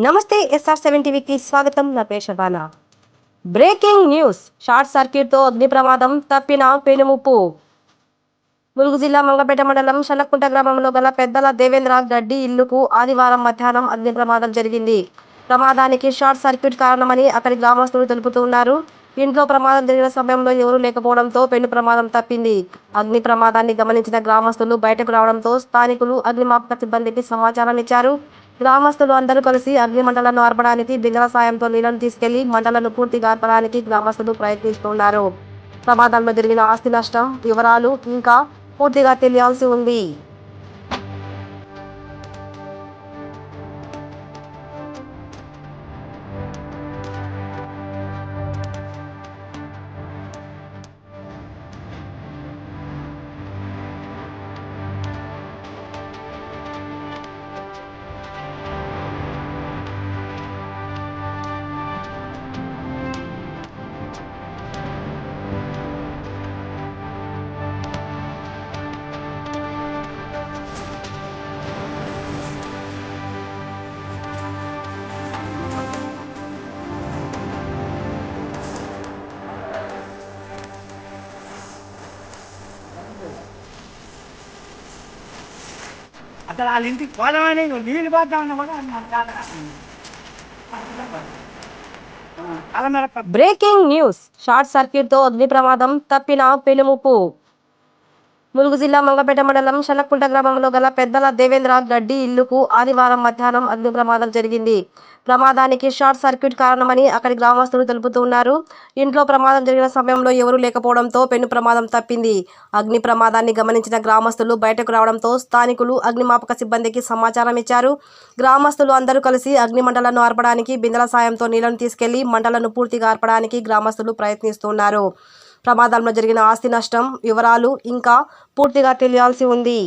నమస్తే SR7 టీవీకి స్వాగతం. నా పేరు శబానా. Breaking news. షార్ట్ సర్క్యూట్తో అగ్ని ప్రమాదం తప్పిన పెనుముప్పు. ములుగు జిల్లా మంగపేట మండలం శనక్కుంట గ్రామంలో గల పెద్దల దేవేంద్ర గడ్డి ఇల్లుకు ఆదివారం మధ్యాహ్నం అగ్ని ప్రమాదం జరిగింది. ప్రమాదానికి షార్ట్ సర్క్యూట్ కారణమని అక్కడి గ్రామస్తులు తెలుపుతున్నారు. ఇంట్లో ప్రమాదం జరిగిన సమయంలో ఎవరూ లేకపోవడంతో పెను ప్రమాదం తప్పింది. అగ్ని ప్రమాదాన్ని గమనించిన గ్రామస్తులు బయటకు రావడంతో స్థానికులు అగ్నిమాపక సిబ్బందికి సమాచారం ఇచ్చారు. గ్రామస్తులు అందరూ కలిసి అగ్ని మంటలను ఆర్పడానికి బిందెల సాయంతో నీళ్లను తీసుకెళ్లి మంటలను పూర్తిగా ఆర్పడానికి గ్రామస్తులు ప్రయత్నిస్తున్నారు. ప్రమాదంలో జరిగిన ఆస్తి నష్టం వివరాలు ఇంకా పూర్తిగా తెలియాల్సి ఉంది. అసలు వాళ్ళ ఇంటికి పోదామని నీళ్ళు పోతామన్నా కూడా బ్రేకింగ్ న్యూస్. షార్ట్ సర్క్యూట్తో అగ్ని ప్రమాదం తప్పిన పెనుముప్పు. ములుగు జిల్లా మంగపేట మండలం శనక్కుంట గ్రామంలో గల పెద్దల దేవేంద్ర గడ్డి ఇల్లుకు ఆదివారం మధ్యాహ్నం అగ్ని ప్రమాదం జరిగింది. ప్రమాదానికి షార్ట్ సర్క్యూట్ కారణమని అక్కడి గ్రామస్తులు తెలుపుతున్నారు. ఇంట్లో ప్రమాదం జరిగిన సమయంలో ఎవరూ లేకపోవడంతో పెను ప్రమాదం తప్పింది. అగ్ని ప్రమాదాన్ని గమనించిన గ్రామస్తులు బయటకు రావడంతో స్థానికులు అగ్నిమాపక సిబ్బందికి సమాచారం ఇచ్చారు. గ్రామస్తులు అందరూ కలిసి అగ్ని మంటలను ఆర్పడానికి బిందెల సాయంతో నీళ్లను తీసుకెళ్లి మంటలను పూర్తిగా ఆర్పడానికి గ్రామస్తులు ప్రయత్నిస్తున్నారు. ప్రమాదంలో జరిగిన ఆస్తి నష్టం వివరాలు ఇంకా పూర్తిగా తెలియాల్సి ఉంది.